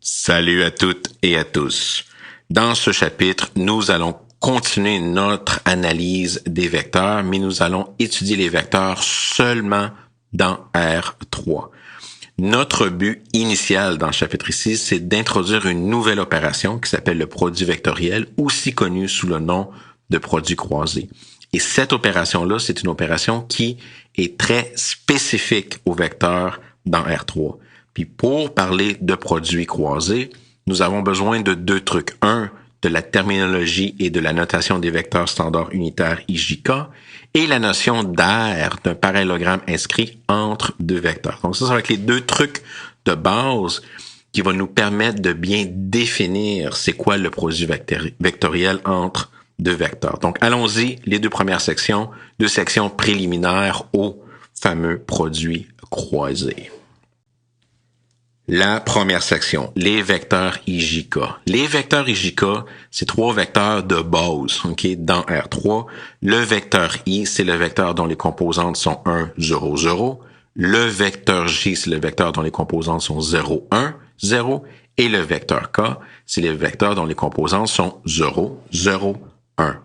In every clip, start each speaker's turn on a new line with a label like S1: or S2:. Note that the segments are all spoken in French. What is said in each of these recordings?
S1: Salut à toutes et à tous. Dans ce chapitre, nous allons continuer notre analyse des vecteurs, mais nous allons étudier les vecteurs seulement dans R3. Notre but initial dans le chapitre ici, c'est d'introduire une nouvelle opération qui s'appelle le produit vectoriel, aussi connu sous le nom de produit croisé. Et cette opération-là, c'est une opération qui est très spécifique aux vecteurs dans R3. Puis pour parler de produits croisés, nous avons besoin de deux trucs. Un, de la terminologie et de la notation des vecteurs standards unitaires IJK, et la notion d'aire d'un parallélogramme inscrit entre deux vecteurs. Donc ça va être les deux trucs de base qui vont nous permettre de bien définir c'est quoi le produit vectoriel entre deux vecteurs. Donc allons-y, les deux premières sections, deux sections préliminaires au fameux produit croisé. La première section, les vecteurs IJK. Les vecteurs IJK, c'est trois vecteurs de base, dans R3. Le vecteur I, c'est le vecteur dont les composantes sont 1, 0, 0. Le vecteur J, c'est le vecteur dont les composantes sont 0, 1, 0. Et le vecteur K, c'est le vecteur dont les composantes sont 0, 0, 1.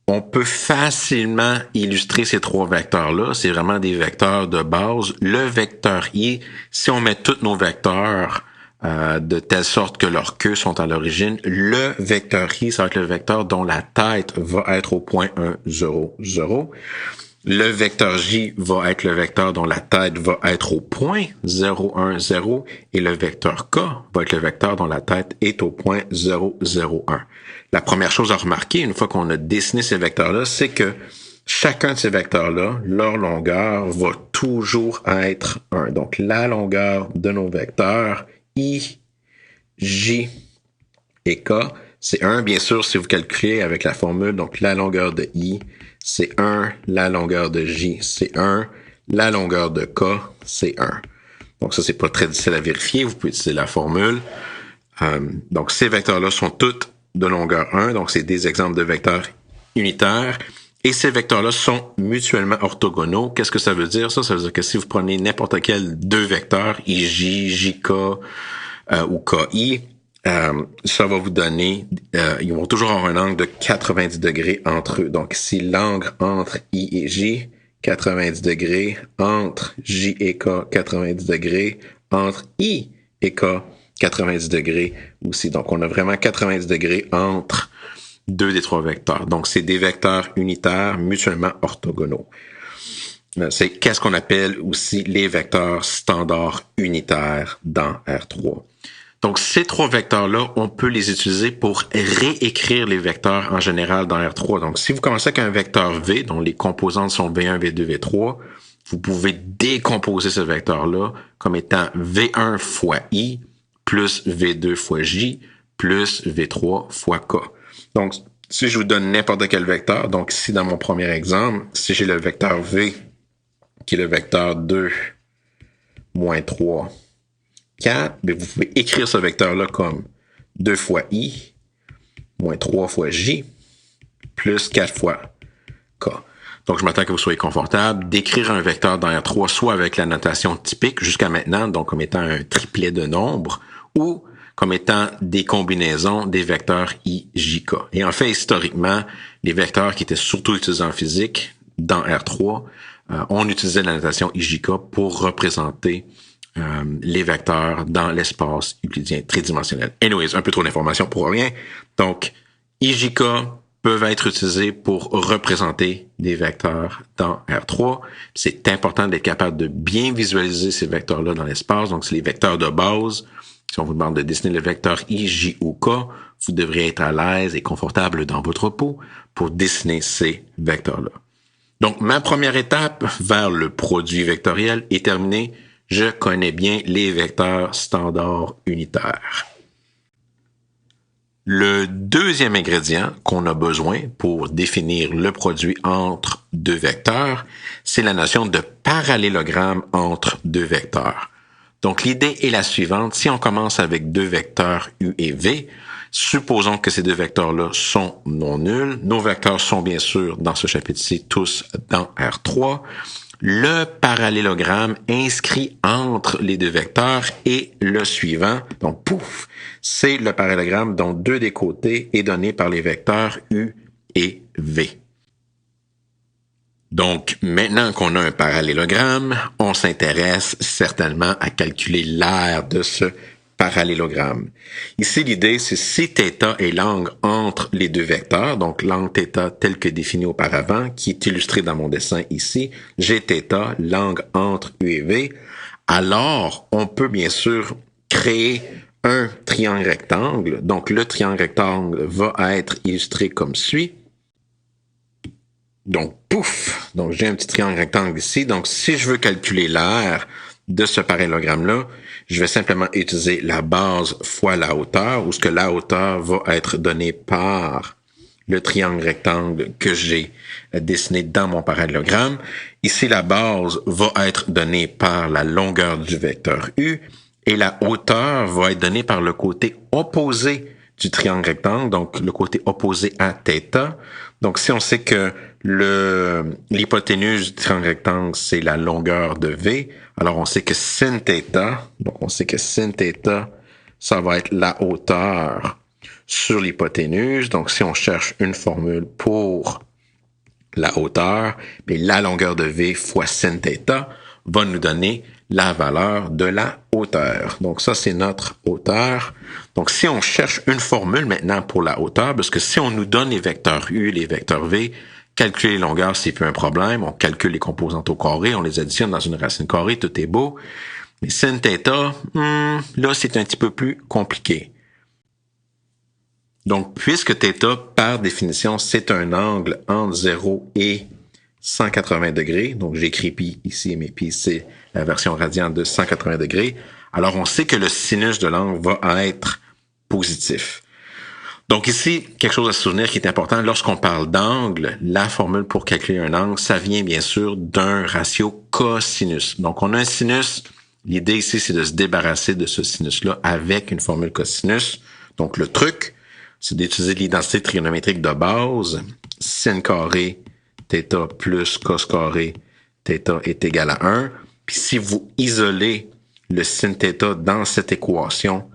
S1: On peut facilement illustrer ces trois vecteurs-là. C'est vraiment des vecteurs de base. Le vecteur I, si on met tous nos vecteurs de telle sorte que leurs queues sont à l'origine, le vecteur I, ça va être le vecteur dont la tête va être au point 1, 0, 0. Le vecteur J va être le vecteur dont la tête va être au point 0, 1, 0. Et le vecteur K va être le vecteur dont la tête est au point 0, 0, 1. La première chose à remarquer, une fois qu'on a dessiné ces vecteurs-là, c'est que chacun de ces vecteurs-là, leur longueur va toujours être 1. Donc, la longueur de nos vecteurs I, J et K, c'est 1. Bien sûr, si vous calculez avec la formule, donc la longueur de I, c'est 1. La longueur de J, c'est 1. La longueur de K, c'est 1. Donc, ça, c'est pas très difficile à vérifier. Vous pouvez utiliser la formule. Donc, ces vecteurs-là sont tous de longueur 1, donc c'est des exemples de vecteurs unitaires, et ces vecteurs-là sont mutuellement orthogonaux. Qu'est-ce que ça veut dire? Ça veut dire que si vous prenez n'importe quel deux vecteurs, IJ, JK ou KI, ça va vous donner, ils vont toujours avoir un angle de 90 degrés entre eux. Donc si l'angle entre I et J, 90 degrés, entre J et K, 90 degrés, entre I et K, 90 degrés aussi. Donc, on a vraiment 90 degrés entre deux des trois vecteurs. Donc, c'est des vecteurs unitaires mutuellement orthogonaux. C'est qu'est-ce qu'on appelle aussi les vecteurs standards unitaires dans R3. Donc, ces trois vecteurs-là, on peut les utiliser pour réécrire les vecteurs en général dans R3. Donc, si vous commencez avec un vecteur V, dont les composantes sont V1, V2, V3, vous pouvez décomposer ce vecteur-là comme étant V1 fois I plus V2 fois J, plus V3 fois K. Donc, si je vous donne n'importe quel vecteur, donc ici dans mon premier exemple, si j'ai le vecteur V, qui est le vecteur 2, moins 3, 4, bien vous pouvez écrire ce vecteur-là comme 2 fois I, moins 3 fois J, plus 4 fois K. Donc, je m'attends que vous soyez confortable d'écrire un vecteur dans R3, soit avec la notation typique jusqu'à maintenant, donc comme étant un triplet de nombres, ou comme étant des combinaisons des vecteurs IJK. Et en fait, historiquement, les vecteurs qui étaient surtout utilisés en physique dans R3, on utilisait la notation IJK pour représenter les vecteurs dans l'espace euclidien tridimensionnel. Anyways, un peu trop d'informations pour rien. Donc, IJK peuvent être utilisés pour représenter des vecteurs dans R3. C'est important d'être capable de bien visualiser ces vecteurs-là dans l'espace. Donc, c'est les vecteurs de base. Si on vous demande de dessiner le vecteur I, J ou K, vous devriez être à l'aise et confortable dans votre peau pour dessiner ces vecteurs-là. Donc, ma première étape vers le produit vectoriel est terminée. Je connais bien les vecteurs standards unitaires. Le deuxième ingrédient qu'on a besoin pour définir le produit entre deux vecteurs, c'est la notion de parallélogramme entre deux vecteurs. Donc, l'idée est la suivante. Si on commence avec deux vecteurs U et V, supposons que ces deux vecteurs-là sont non nuls. Nos vecteurs sont bien sûr, dans ce chapitre-ci, tous dans R3. le parallélogramme inscrit entre les deux vecteurs est le suivant. Donc, pouf, c'est le parallélogramme dont deux des côtés est donné par les vecteurs U et V. Donc, maintenant qu'on a un parallélogramme, on s'intéresse certainement à calculer l'aire de ce parallélogramme. Ici, l'idée, c'est si θ est l'angle entre les deux vecteurs, donc l'angle θ tel que défini auparavant, qui est illustré dans mon dessin ici, gθ, l'angle entre U et V, alors on peut bien sûr créer un triangle rectangle. Donc, le triangle rectangle va être illustré comme suit. Donc, pouf! Donc, j'ai un petit triangle rectangle ici. Donc, si je veux calculer l'aire de ce parallélogramme-là, je vais simplement utiliser la base fois la hauteur, où ce que la hauteur va être donnée par le triangle rectangle que j'ai dessiné dans mon parallélogramme. Ici, la base va être donnée par la longueur du vecteur U et la hauteur va être donnée par le côté opposé du triangle rectangle, donc le côté opposé à θ. Donc, si on sait que l'hypoténuse du triangle rectangle, c'est la longueur de V, alors on sait que sin θ, donc on sait que sin θ, ça va être la hauteur sur l'hypoténuse. Donc, si on cherche une formule pour la hauteur, mais la longueur de V fois sin θ va nous donner la valeur de la hauteur. Donc, ça, c'est notre hauteur. Donc, si on cherche une formule maintenant pour la hauteur, parce que si on nous donne les vecteurs U, les vecteurs V, calculer les longueurs, c'est plus un problème. On calcule les composantes au carré, on les additionne dans une racine carrée, tout est beau. Mais sin θ, là, c'est un petit peu plus compliqué. Donc, puisque θ, par définition, c'est un angle entre 0 et 180 degrés, donc j'écris pi ici, mais pi, c'est la version radiane de 180 degrés, alors on sait que le sinus de l'angle va être positif. Donc ici, quelque chose à se souvenir qui est important, lorsqu'on parle d'angle, la formule pour calculer un angle, ça vient bien sûr d'un ratio cosinus. Donc on a un sinus, l'idée ici, c'est de se débarrasser de ce sinus-là avec une formule cosinus. Donc le truc, c'est d'utiliser l'identité trigonométrique de base, sin carré θ plus cos carré θ est égal à 1. Puis si vous isolez le sin θ dans cette équation,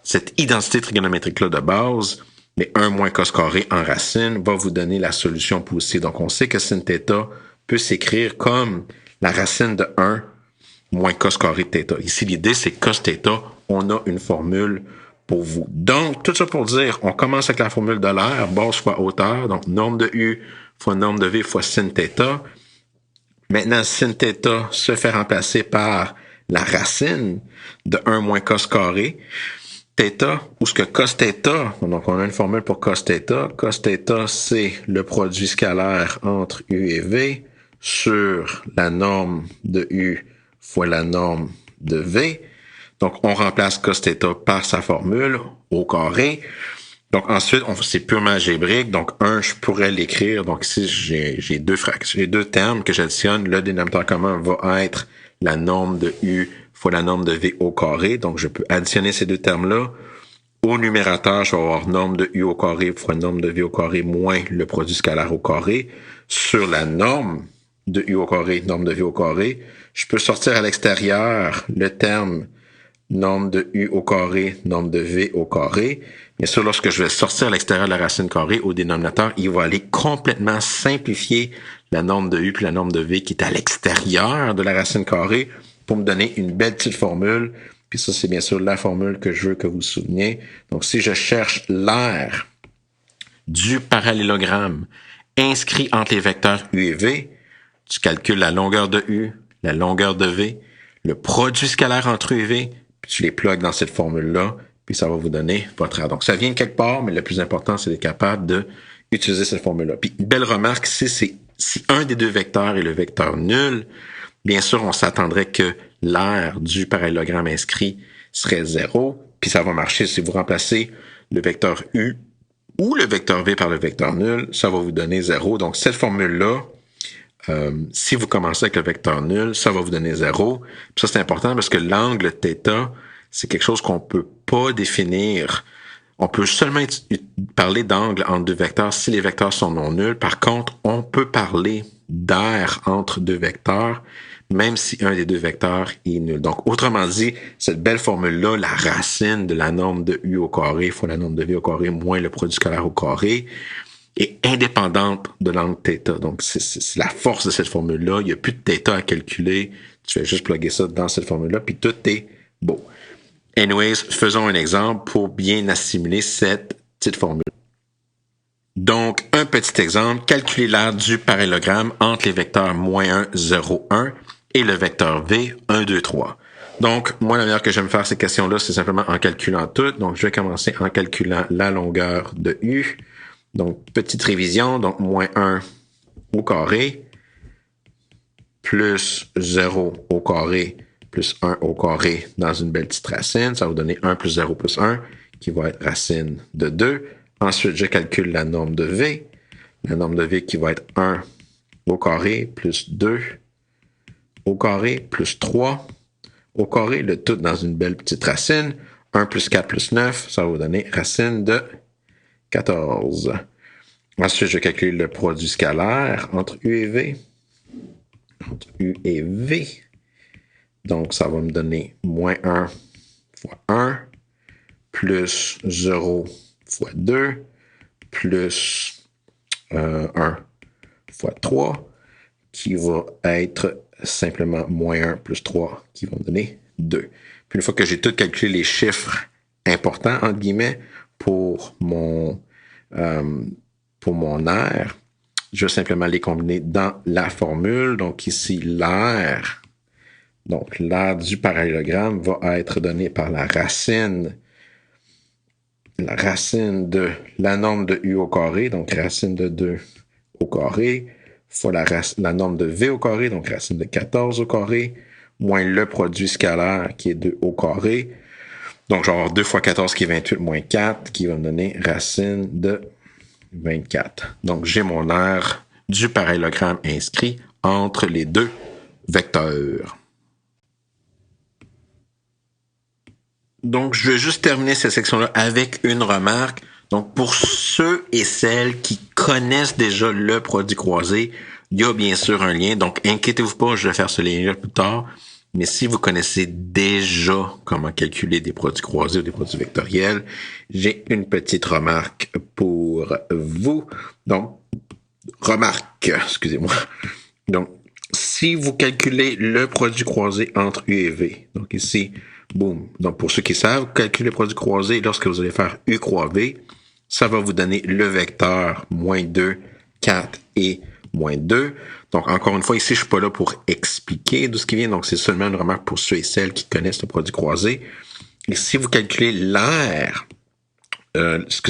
S1: cette identité trigonométrique-là de base, mais 1 moins cos carré en racine va vous donner la solution positive. Donc, on sait que sin θ peut s'écrire comme la racine de 1 moins cos carré θ. Ici, l'idée, c'est cos θ, on a une formule pour vous. Donc, tout ça pour dire, on commence avec la formule de l'aire, base fois hauteur, donc norme de U fois norme de V fois sin θ. Maintenant, sin θ se fait remplacer par la racine de 1 moins cos carré θ, ou ce que cos θ, donc on a une formule pour cos θ. Cos θ, c'est le produit scalaire entre U et V sur la norme de U fois la norme de V. Donc, on remplace cos θ par sa formule au carré. Donc, ensuite, c'est purement algébrique. Donc, 1, je pourrais l'écrire. Donc, ici, j'ai deux termes que j'additionne. Le dénominateur commun va être la norme de U fois la norme de V au carré. Donc, je peux additionner ces deux termes-là. Au numérateur, je vais avoir norme de U au carré fois norme de V au carré moins le produit scalaire au carré. Sur la norme de U au carré, norme de V au carré, je peux sortir à l'extérieur le terme norme de U au carré, norme de V au carré. Bien sûr, lorsque je vais sortir à l'extérieur de la racine carrée au dénominateur, il va aller complètement simplifier la norme de U puis la norme de V qui est à l'extérieur de la racine carrée pour me donner une belle petite formule. Puis ça, c'est bien sûr la formule que je veux que vous vous souveniez. Donc, si je cherche l'aire du parallélogramme inscrit entre les vecteurs U et V, tu calcules la longueur de U, la longueur de V, le produit scalaire entre U et V, puis tu les plugues dans cette formule-là, puis ça va vous donner votre aire. Donc, ça vient de quelque part, mais le plus important, c'est d'être capable d'utiliser cette formule-là. Puis, une belle remarque ici, c'est si un des deux vecteurs est le vecteur nul, bien sûr, on s'attendrait que l'aire du parallélogramme inscrit serait 0, puis ça va marcher si vous remplacez le vecteur U ou le vecteur V par le vecteur nul, ça va vous donner 0. Donc, cette formule-là, si vous commencez avec le vecteur nul, ça va vous donner 0. Puis ça, c'est important parce que l'angle θ, c'est quelque chose qu'on peut pas définir. On peut seulement parler d'angle entre deux vecteurs si les vecteurs sont non nuls. Par contre, on peut parler d'air entre deux vecteurs, même si un des deux vecteurs est nul. Donc, autrement dit, cette belle formule-là, la racine de la norme de U au carré fois la norme de V au carré moins le produit scalaire au carré est indépendante de l'angle θ. Donc, c'est la force de cette formule-là. Il n'y a plus de θ à calculer. Tu fais juste plugger ça dans cette formule-là, puis tout est beau. Anyways, faisons un exemple pour bien assimiler cette petite formule. Donc, un petit exemple, calculer l'aire du parallélogramme entre les vecteurs -1, 0, 1 et le vecteur V, 1, 2, 3. Donc, moi, la manière que j'aime faire ces questions-là, c'est simplement en calculant tout. Donc, je vais commencer en calculant la longueur de U. Donc, petite révision, donc -1 au carré, plus 0 au carré, plus 1 au carré dans une belle petite racine. Ça va vous donner 1 plus 0 plus 1, qui va être racine de 2. Ensuite, je calcule la norme de V. La norme de V qui va être 1 au carré, plus 2 au carré, plus 3 au carré, le tout dans une belle petite racine. 1 plus 4 plus 9, ça va vous donner racine de 14. Ensuite, je calcule le produit scalaire entre U et V. Entre U et V. Donc, ça va me donner -1 fois 1, plus 0 fois 2, plus 1 fois 3, qui va être simplement -1 plus 3, qui va me donner 2. Puis une fois que j'ai tout calculé les chiffres importants, entre guillemets, pour mon aire, je vais simplement les combiner dans la formule. Donc ici, l'aire, donc l'aire du parallélogramme va être donnée par la racine de la norme de U au carré, donc racine de 2 au carré, fois la norme de V au carré, donc racine de 14 au carré, moins le produit scalaire qui est 2 au carré. Donc, je vais avoir 2 fois 14 qui est 28 moins 4, qui va me donner racine de 24. Donc, j'ai mon aire du parallélogramme inscrit entre les deux vecteurs. Donc, je vais juste terminer cette section-là avec une remarque. Donc, pour ceux et celles qui connaissent déjà le produit croisé, il y a bien sûr un lien. Donc, inquiétez-vous pas, je vais faire ce lien-là plus tard. Mais si vous connaissez déjà comment calculer des produits croisés ou des produits vectoriels, j'ai une petite remarque pour vous. Donc, excusez-moi. Donc, si vous calculez le produit croisé entre U et V, donc ici, boum. Donc, pour ceux qui savent, calculer le produit croisé lorsque vous allez faire U croix V, ça va vous donner le vecteur -2, 4 et -2. Donc, encore une fois, ici, je suis pas là pour expliquer d'où ce qui vient. Donc, c'est seulement une remarque pour ceux et celles qui connaissent le produit croisé. Et si vous calculez l'aire, si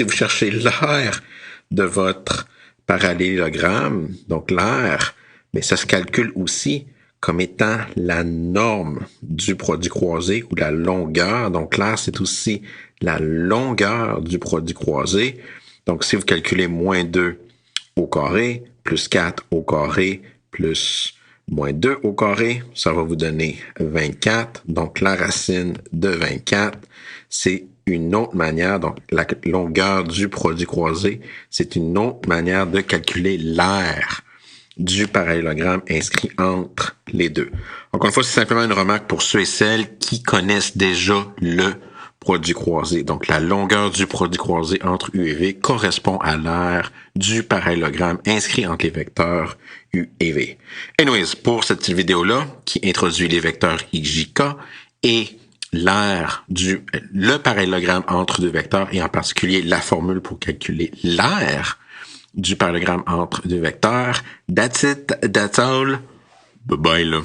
S1: vous cherchez l'aire de votre parallélogramme, donc l'aire, mais ça se calcule aussi comme étant la norme du produit croisé ou la longueur. Donc, l'aire, c'est aussi la longueur du produit croisé. Donc, si vous calculez -2 au carré, plus 4 au carré, plus -2 au carré, ça va vous donner 24. Donc, la racine de 24, c'est une autre manière, donc la longueur du produit croisé, c'est une autre manière de calculer l'aire du parallélogramme inscrit entre les deux. Encore une fois, c'est simplement une remarque pour ceux et celles qui connaissent déjà le produit croisé. Donc, la longueur du produit croisé entre U et V correspond à l'aire du parallélogramme inscrit entre les vecteurs U et V. Anyways, pour cette petite vidéo-là, qui introduit les vecteurs IJK et le parallélogramme entre deux vecteurs, et en particulier la formule pour calculer l'aire du parallélogramme entre deux vecteurs. That's it, that's all. Bye bye là.